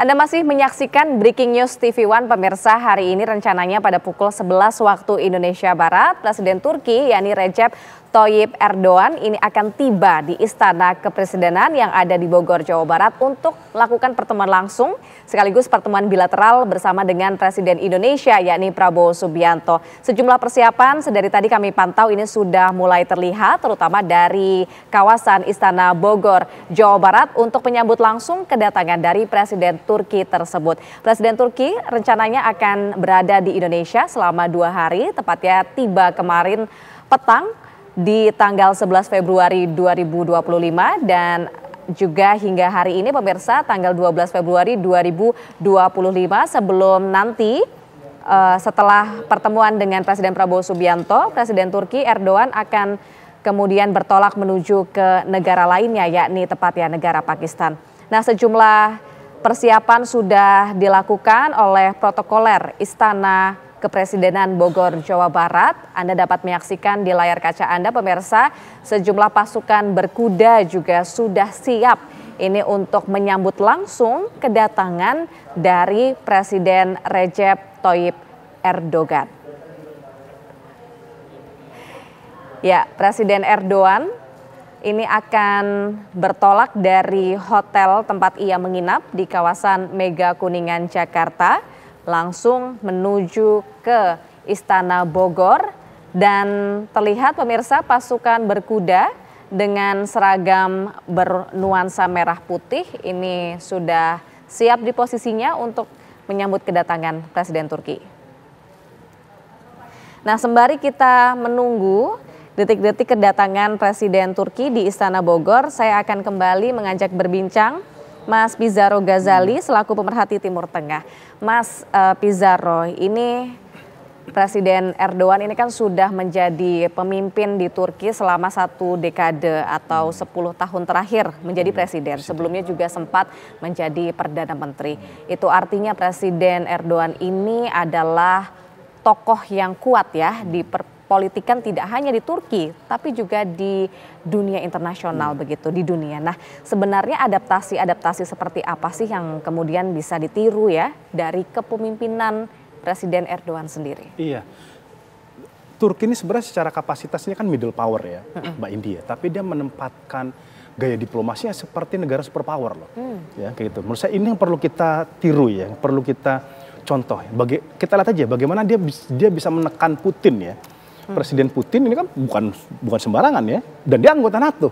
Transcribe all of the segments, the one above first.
Anda masih menyaksikan Breaking News TV One pemirsa. Hari ini rencananya pada pukul 11 waktu Indonesia Barat, Presiden Turki yakni Recep Tayyip Erdogan ini akan tiba di Istana Kepresidenan yang ada di Bogor, Jawa Barat untuk melakukan pertemuan langsung sekaligus pertemuan bilateral bersama dengan Presiden Indonesia yakni Prabowo Subianto. Sejumlah persiapan sedari tadi kami pantau ini sudah mulai terlihat terutama dari kawasan Istana Bogor, Jawa Barat untuk menyambut langsung kedatangan dari Presiden Turki tersebut. Presiden Turki rencananya akan berada di Indonesia selama 2 hari, tepatnya tiba kemarin petang di tanggal 11 Februari 2025 dan juga hingga hari ini pemirsa tanggal 12 Februari 2025 sebelum nanti setelah pertemuan dengan Presiden Prabowo Subianto, Presiden Turki Erdogan akan kemudian bertolak menuju ke negara lainnya yakni tepatnya negara Pakistan. Nah, sejumlah persiapan sudah dilakukan oleh protokoler Istana Kepresidenan Bogor, Jawa Barat. Anda dapat menyaksikan di layar kaca Anda pemirsa, sejumlah pasukan berkuda juga sudah siap ini untuk menyambut langsung kedatangan dari Presiden Recep Tayyip Erdogan. Ya, Presiden Erdogan ini akan bertolak dari hotel tempat ia menginap di kawasan Mega Kuningan, Jakarta, langsung menuju ke Istana Bogor dan terlihat pemirsa pasukan berkuda dengan seragam bernuansa merah putih ini sudah siap di posisinya untuk menyambut kedatangan Presiden Turki. Nah, sembari kita menunggu detik-detik kedatangan Presiden Turki di Istana Bogor, saya akan kembali mengajak berbincang Mas Pizarro Ghazali selaku pemerhati Timur Tengah. Mas Pizarro, ini Presiden Erdogan ini kan sudah menjadi pemimpin di Turki selama 1 dekade atau 10 tahun terakhir menjadi presiden. Sebelumnya juga sempat menjadi Perdana Menteri. Itu artinya Presiden Erdogan ini adalah tokoh yang kuat ya di politikan tidak hanya di Turki, tapi juga di dunia internasional begitu, di dunia. Nah, sebenarnya adaptasi seperti apa sih yang kemudian bisa ditiru ya dari kepemimpinan Presiden Erdogan sendiri? Iya, Turki ini sebenarnya secara kapasitasnya kan middle power ya, Mbak India. Tapi dia menempatkan gaya diplomasinya seperti negara superpower loh, ya kayak gitu. Menurut saya ini yang perlu kita tiru ya, yang perlu kita contoh. Kita lihat aja bagaimana dia bisa menekan Putin ya. Presiden Putin ini kan bukan sembarangan ya, dan dia anggota NATO.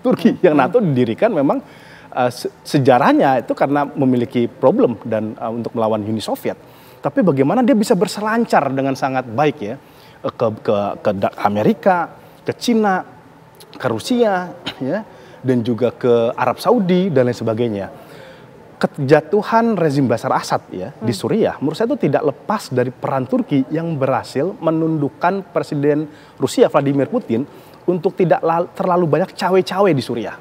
Turki yang NATO didirikan memang sejarahnya itu karena memiliki problem dan untuk melawan Uni Soviet. Tapi bagaimana dia bisa berselancar dengan sangat baik ya ke Amerika, ke Cina, ke Rusia ya, dan juga ke Arab Saudi dan lain sebagainya. Kejatuhan rezim Bashar Assad ya di Suriah menurut saya itu tidak lepas dari peran Turki yang berhasil menundukkan Presiden Rusia Vladimir Putin untuk tidak terlalu banyak cawe-cawe di Suriah.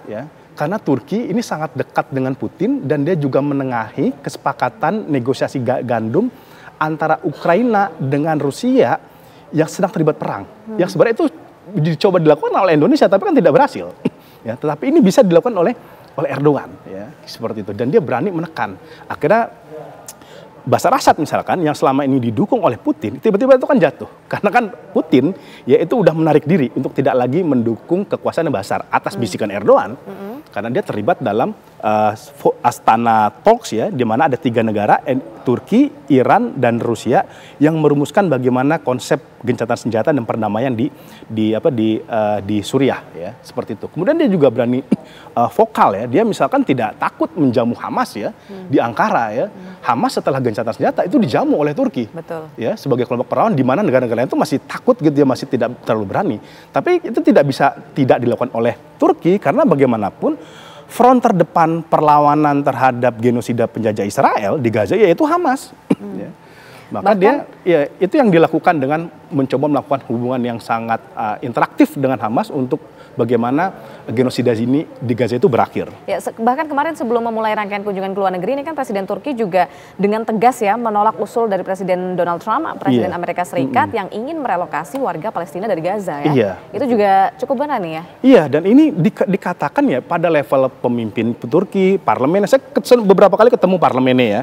Ya, karena Turki ini sangat dekat dengan Putin dan dia juga menengahi kesepakatan negosiasi gandum antara Ukraina dengan Rusia yang sedang terlibat perang. Yang sebenarnya itu dicoba dilakukan oleh Indonesia tapi kan tidak berhasil. Ya, tetapi ini bisa dilakukan oleh Erdogan ya seperti itu dan dia berani menekan. Akhirnya Bashar Assad misalkan yang selama ini didukung oleh Putin tiba-tiba itu kan jatuh karena kan Putin ya itu udah menarik diri untuk tidak lagi mendukung kekuasaan Bashar atas bisikan Erdogan karena dia terlibat dalam Astana Talks ya di mana ada 3 negara Turki, Iran dan Rusia yang merumuskan bagaimana konsep gencatan senjata dan perdamaian di Suriah ya seperti itu. Kemudian dia juga berani vokal ya, dia misalkan tidak takut menjamu Hamas ya di Ankara ya. Hamas setelah gencatan senjata itu dijamu oleh Turki. Betul. Ya sebagai kelompok perlawan di mana negara-negara lain itu masih takut gitu ya, masih tidak terlalu berani. Tapi itu tidak bisa tidak dilakukan oleh Turki karena bagaimanapun front terdepan perlawanan terhadap genosida penjajah Israel di Gaza yaitu Hamas. Ya. Maka itu yang dilakukan dengan mencoba melakukan hubungan yang sangat interaktif dengan Hamas untuk bagaimana genosida ini di Gaza itu berakhir. Ya, bahkan kemarin sebelum memulai rangkaian kunjungan ke luar negeri ini kan Presiden Turki juga dengan tegas ya menolak usul dari Presiden Donald Trump, Presiden Amerika Serikat yang ingin merelokasi warga Palestina dari Gaza ya. Iya. Itu juga cukup benar nih ya. Iya, dan ini dikatakan ya pada level pemimpin Turki, parlemen. Saya beberapa kali ketemu parlemennya ya.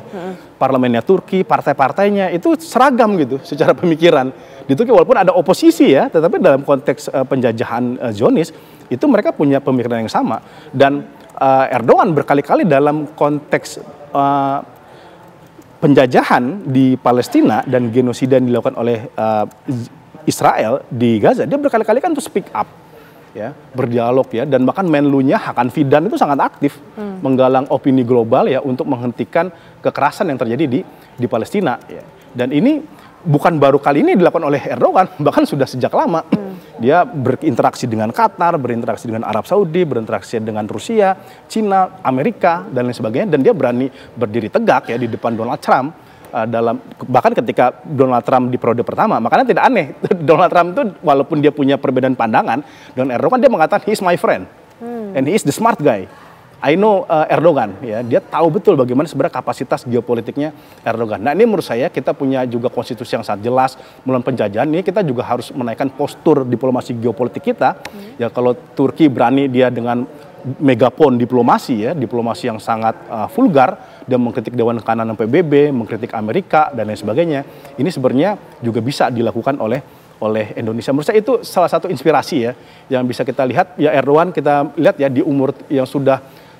Parlemennya Turki, partai-partainya itu seragam gitu secara pemikiran. Di Turki walaupun ada oposisi ya, tetapi dalam konteks penjajahan Zionis itu mereka punya pemikiran yang sama. Dan Erdogan berkali-kali dalam konteks penjajahan di Palestina dan genosida yang dilakukan oleh Israel di Gaza, dia berkali-kali kan tuh speak up, ya, berdialog ya, dan bahkan Menlunya Hakan Fidan itu sangat aktif menggalang opini global ya untuk menghentikan kekerasan yang terjadi di Palestina. Ya. Dan ini bukan baru kali ini dilakukan oleh Erdogan, bahkan sudah sejak lama. Dia berinteraksi dengan Qatar, berinteraksi dengan Arab Saudi, berinteraksi dengan Rusia, Cina, Amerika, dan lain sebagainya. Dan dia berani berdiri tegak ya di depan Donald Trump. Bahkan ketika Donald Trump di periode pertama, makanya tidak aneh. Donald Trump itu walaupun dia punya perbedaan pandangan, dengan Erdogan dia mengatakan, he is my friend. And he is the smart guy. I know Erdogan, ya, dia tahu betul bagaimana sebenarnya kapasitas geopolitiknya Erdogan. Nah ini menurut saya kita punya juga konstitusi yang sangat jelas melawan penjajahan. Ini kita juga harus menaikkan postur diplomasi geopolitik kita. Ya kalau Turki berani dia dengan megapon diplomasi ya, diplomasi yang sangat vulgar, dia mengkritik Dewan Keamanan PBB, mengkritik Amerika dan lain sebagainya. Ini sebenarnya juga bisa dilakukan oleh Indonesia. Menurut saya itu salah satu inspirasi ya yang bisa kita lihat. Ya Erdogan kita lihat ya di umur yang sudah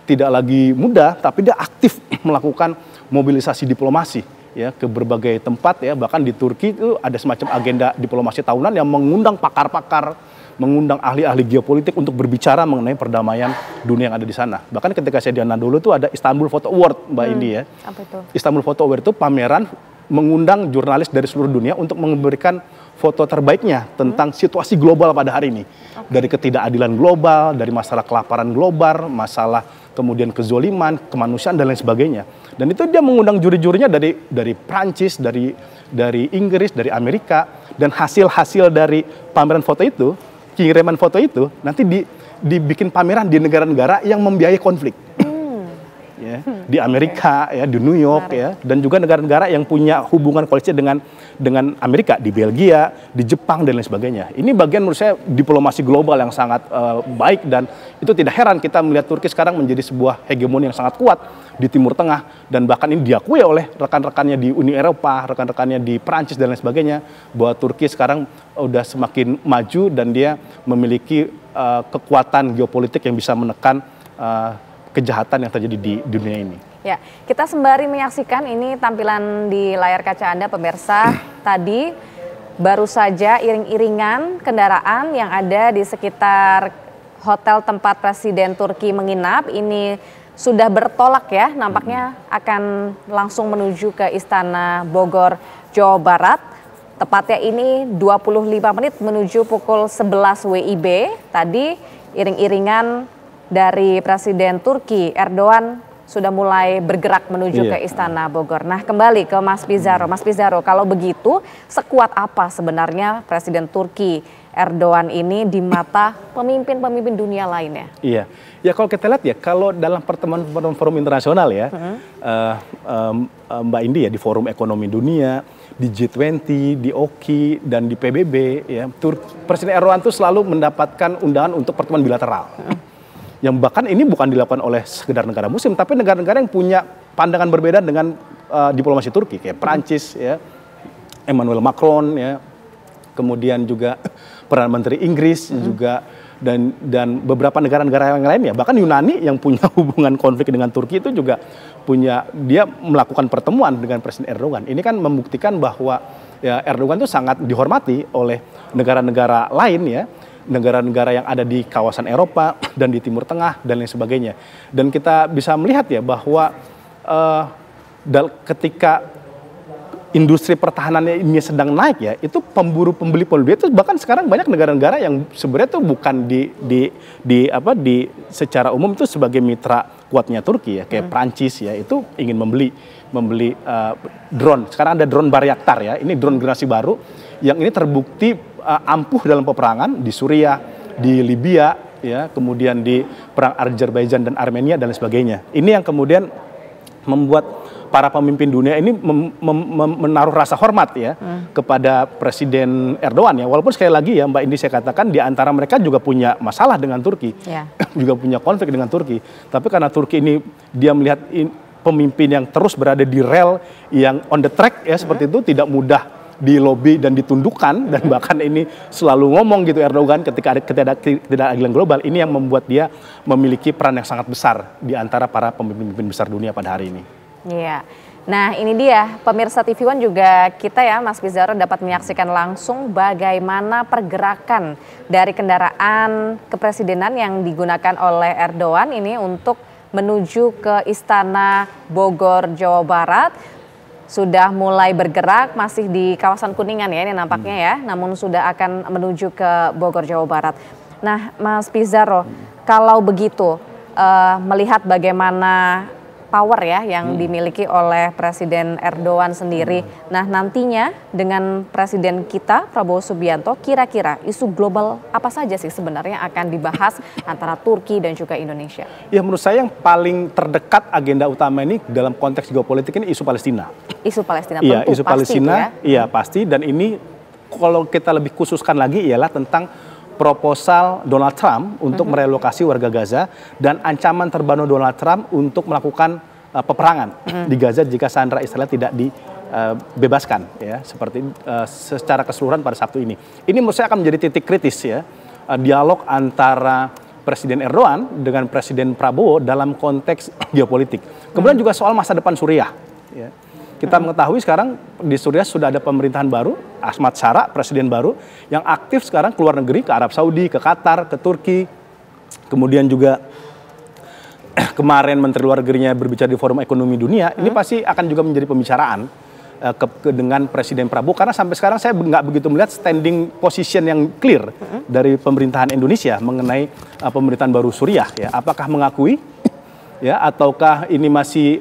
tidak lagi muda, tapi dia aktif melakukan mobilisasi diplomasi ya ke berbagai tempat ya, bahkan di Turki itu ada semacam agenda diplomasi tahunan yang mengundang pakar-pakar, mengundang ahli-ahli geopolitik untuk berbicara mengenai perdamaian dunia yang ada di sana. Bahkan ketika saya di Anadolu itu ada Istanbul Photo Award, Mbak Indi ya. Apa itu? Istanbul Photo Award itu pameran mengundang jurnalis dari seluruh dunia untuk memberikan foto terbaiknya tentang situasi global pada hari ini. Dari ketidakadilan global, dari masalah kelaparan global, masalah kemudian kezoliman, kemanusiaan dan lain sebagainya. Dan itu dia mengundang juri-jurinya dari Prancis, dari Inggris, dari Amerika, dan hasil-hasil dari pameran foto itu, kiriman foto itu nanti dibikin pameran di negara-negara yang membiayai konflik. Ya, di Amerika ya, di New York ya, dan juga negara-negara yang punya hubungan koalisi dengan Amerika, di Belgia, di Jepang dan lain sebagainya. Ini bagian menurut saya diplomasi global yang sangat baik, dan itu tidak heran kita melihat Turki sekarang menjadi sebuah hegemoni yang sangat kuat di Timur Tengah, dan bahkan ini diakui oleh rekan-rekannya di Uni Eropa, rekan-rekannya di Prancis dan lain sebagainya, bahwa Turki sekarang udah semakin maju dan dia memiliki kekuatan geopolitik yang bisa menekan kejahatan yang terjadi di dunia ini. Ya, kita sembari menyaksikan ini tampilan di layar kaca Anda pemirsa. Tadi baru saja iring-iringan kendaraan yang ada di sekitar hotel tempat Presiden Turki menginap ini sudah bertolak ya, nampaknya akan langsung menuju ke Istana Bogor, Jawa Barat. Tepatnya ini 25 menit menuju pukul 11 WIB. Tadi iring-iringan dari Presiden Turki Erdogan sudah mulai bergerak menuju ke Istana Bogor. Nah kembali ke Mas Pizarro. Mas Pizarro, kalau begitu sekuat apa sebenarnya Presiden Turki Erdogan ini di mata pemimpin-pemimpin dunia lainnya? Iya, ya kalau kita lihat ya, kalau dalam pertemuan forum internasional ya, Mbak Indi ya, di forum ekonomi dunia, di G20, di OKI, dan di PBB, ya, Presiden Erdogan itu selalu mendapatkan undangan untuk pertemuan bilateral. Yang bahkan ini bukan dilakukan oleh sekedar negara muslim, tapi negara-negara yang punya pandangan berbeda dengan diplomasi Turki, kayak Prancis, ya, Emmanuel Macron, ya, kemudian juga Perdana Menteri Inggris juga, dan beberapa negara-negara yang lainnya, bahkan Yunani yang punya hubungan konflik dengan Turki itu juga dia melakukan pertemuan dengan Presiden Erdogan. Ini kan membuktikan bahwa ya, Erdogan itu sangat dihormati oleh negara-negara lain ya. Negara-negara yang ada di kawasan Eropa dan di Timur Tengah dan lain sebagainya. Dan kita bisa melihat ya bahwa ketika industri pertahanannya ini sedang naik ya, itu pembeli itu bahkan sekarang banyak negara-negara yang sebenarnya itu bukan secara umum itu sebagai mitra kuatnya Turki ya, kayak Prancis ya, itu ingin membeli drone. Sekarang ada drone Bayraktar ya, ini drone generasi baru yang ini terbukti ampuh dalam peperangan di Suriah, di Libya, ya, kemudian di perang Azerbaijan dan Armenia dan lain sebagainya. Ini yang kemudian membuat para pemimpin dunia ini menaruh rasa hormat ya kepada Presiden Erdogan ya. Walaupun sekali lagi ya Mbak Indi, saya katakan di antara mereka juga punya masalah dengan Turki, juga punya konflik dengan Turki. Tapi karena Turki ini dia melihat pemimpin yang terus berada di rel yang on the track ya seperti itu, tidak mudah dilobi dan ditundukkan, dan bahkan ini selalu ngomong gitu Erdogan ketika ada ketidakadilan global, ini yang membuat dia memiliki peran yang sangat besar di antara para pemimpin besar dunia pada hari ini. Iya. Nah ini dia pemirsa TV One juga kita ya Mas Pizarro dapat menyaksikan langsung bagaimana pergerakan dari kendaraan kepresidenan yang digunakan oleh Erdogan ini untuk menuju ke Istana Bogor, Jawa Barat. Sudah mulai bergerak, masih di kawasan Kuningan ya ini nampaknya ya, namun sudah akan menuju ke Bogor, Jawa Barat. Nah Mas Pizarro, kalau begitu melihat bagaimana power ya yang dimiliki oleh Presiden Erdogan sendiri. Nah nantinya dengan Presiden kita Prabowo Subianto, kira-kira isu global apa saja sih sebenarnya akan dibahas antara Turki dan juga Indonesia? Ya menurut saya yang paling terdekat agenda utama ini dalam konteks geopolitik ini isu Palestina. Isu Palestina tentu, isu pasti Palestina, ya? Iya pasti, dan ini kalau kita lebih khususkan lagi ialah tentang proposal Donald Trump untuk merelokasi warga Gaza dan ancaman terbaru Donald Trump untuk melakukan peperangan di Gaza jika sandera Israel tidak dibebaskan ya, seperti secara keseluruhan pada Sabtu ini. Ini menurut saya akan menjadi titik kritis ya, dialog antara Presiden Erdogan dengan Presiden Prabowo dalam konteks geopolitik. Kemudian juga soal masa depan Suriah ya. Kita mengetahui sekarang di Suriah sudah ada pemerintahan baru, Ahmad Shara, presiden baru, yang aktif sekarang ke luar negeri, ke Arab Saudi, ke Qatar, ke Turki. Kemudian juga kemarin Menteri Luar Negerinya berbicara di Forum Ekonomi Dunia, ini pasti akan juga menjadi pembicaraan dengan Presiden Prabowo. Karena sampai sekarang saya nggak begitu melihat standing position yang clear dari pemerintahan Indonesia mengenai pemerintahan baru Suriah. Ya. Apakah mengakui? Ya, ataukah ini masih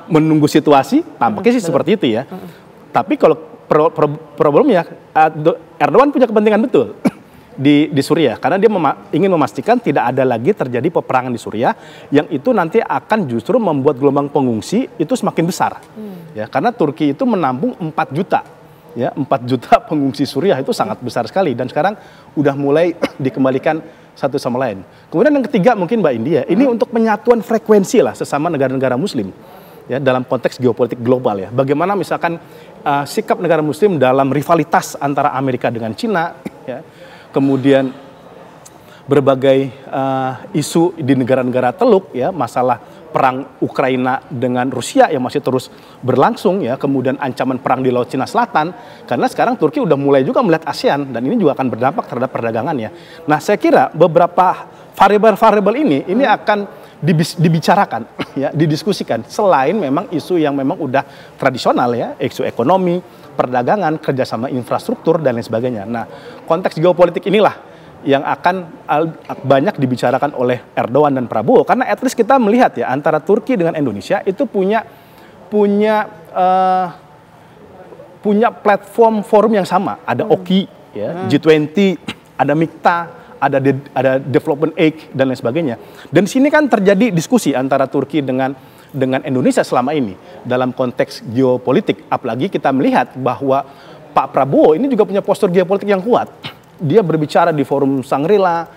menunggu situasi? Tampaknya sih seperti itu ya. Tapi kalau problemnya Erdogan punya kepentingan betul di Suriah, karena dia ingin memastikan tidak ada lagi terjadi peperangan di Suriah yang itu nanti akan justru membuat gelombang pengungsi itu semakin besar. Ya, karena Turki itu menampung 4 juta. Ya, 4 juta pengungsi Suriah itu sangat besar sekali, dan sekarang udah mulai dikembalikan satu sama lain. Kemudian yang ketiga mungkin Mbak India, ini untuk penyatuan frekuensi lah sesama negara-negara Muslim ya dalam konteks geopolitik global ya. Bagaimana misalkan sikap negara Muslim dalam rivalitas antara Amerika dengan Cina ya. Kemudian berbagai isu di negara-negara Teluk ya, masalah perang Ukraina dengan Rusia yang masih terus berlangsung ya, kemudian ancaman perang di Laut Cina Selatan, karena sekarang Turki udah mulai juga melihat ASEAN dan ini juga akan berdampak terhadap perdagangannya. Nah, saya kira beberapa variabel-variabel ini akan dibicarakan ya, didiskusikan selain memang isu yang memang udah tradisional ya, isu ekonomi, perdagangan, kerjasama infrastruktur dan lain sebagainya. Nah, konteks geopolitik inilah yang akan banyak dibicarakan oleh Erdogan dan Prabowo, karena at least kita melihat ya antara Turki dengan Indonesia itu punya platform forum yang sama, ada OKI ya, G20, ada MIKTA, ada Development Aid dan lain sebagainya. Dan di sini kan terjadi diskusi antara Turki dengan Indonesia selama ini dalam konteks geopolitik, apalagi kita melihat bahwa Pak Prabowo ini juga punya postur geopolitik yang kuat. Dia berbicara di forum Shangri-La,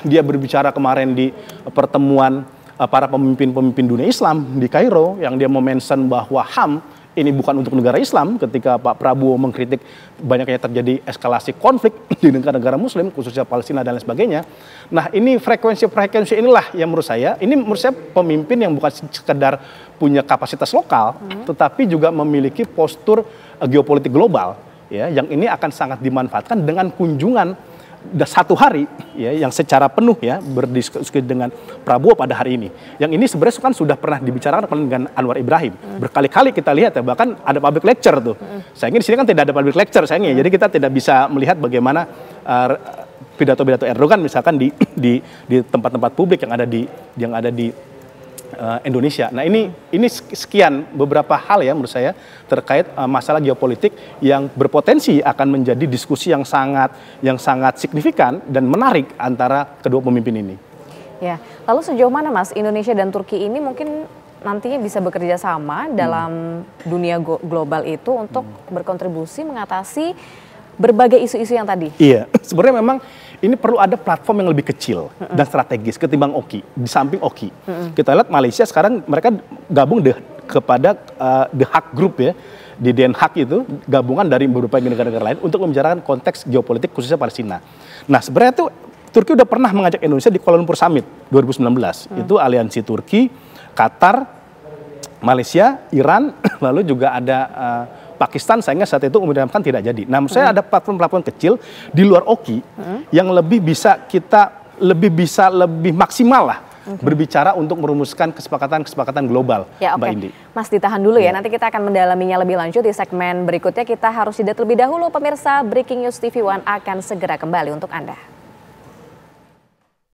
dia berbicara kemarin di pertemuan para pemimpin dunia Islam di Kairo, yang dia mention bahwa HAM ini bukan untuk negara Islam, ketika Pak Prabowo mengkritik banyaknya terjadi eskalasi konflik di negara-negara Muslim, khususnya Palestina dan lain sebagainya. Nah, ini frekuensi inilah yang menurut saya pemimpin yang bukan sekedar punya kapasitas lokal, tetapi juga memiliki postur geopolitik global. Ya, yang ini akan sangat dimanfaatkan dengan kunjungan satu hari ya, yang secara penuh ya berdiskusi dengan Prabowo pada hari ini. Yang ini sebenarnya kan sudah pernah dibicarakan dengan Anwar Ibrahim. Berkali-kali kita lihat ya, bahkan ada public lecture tuh. Sayangnya di sini kan tidak ada public lecture sayangnya. Jadi kita tidak bisa melihat bagaimana pidato-pidato Erdogan misalkan di tempat-tempat publik yang ada di Indonesia. Nah ini sekian beberapa hal ya menurut saya terkait masalah geopolitik yang berpotensi akan menjadi diskusi yang sangat signifikan dan menarik antara kedua pemimpin ini. Ya, lalu sejauh mana Mas Indonesia dan Turki ini mungkin nantinya bisa bekerja sama dalam dunia global itu untuk berkontribusi mengatasi berbagai isu-isu yang tadi? Iya, sebenarnya memang ini perlu ada platform yang lebih kecil dan strategis ketimbang OKI, di samping OKI. Kita lihat Malaysia sekarang mereka gabung kepada The Hague Group ya, di Den Haag itu gabungan dari beberapa negara-negara lain untuk membicarakan konteks geopolitik khususnya Palestina. Nah sebenarnya itu Turki udah pernah mengajak Indonesia di Kuala Lumpur Summit 2019. Itu aliansi Turki, Qatar, Malaysia, Iran, lalu juga ada Pakistan, sayangnya saat itu Uni Emirat tidak jadi. Nah, menurut saya ada platform-platform kecil di luar OKI yang lebih maksimal lah berbicara untuk merumuskan kesepakatan global, ya, Mbak Indi. Mas ditahan dulu ya, nanti kita akan mendalaminya lebih lanjut di segmen berikutnya. Kita harus jeda terlebih dahulu pemirsa, Breaking News TV One akan segera kembali untuk Anda.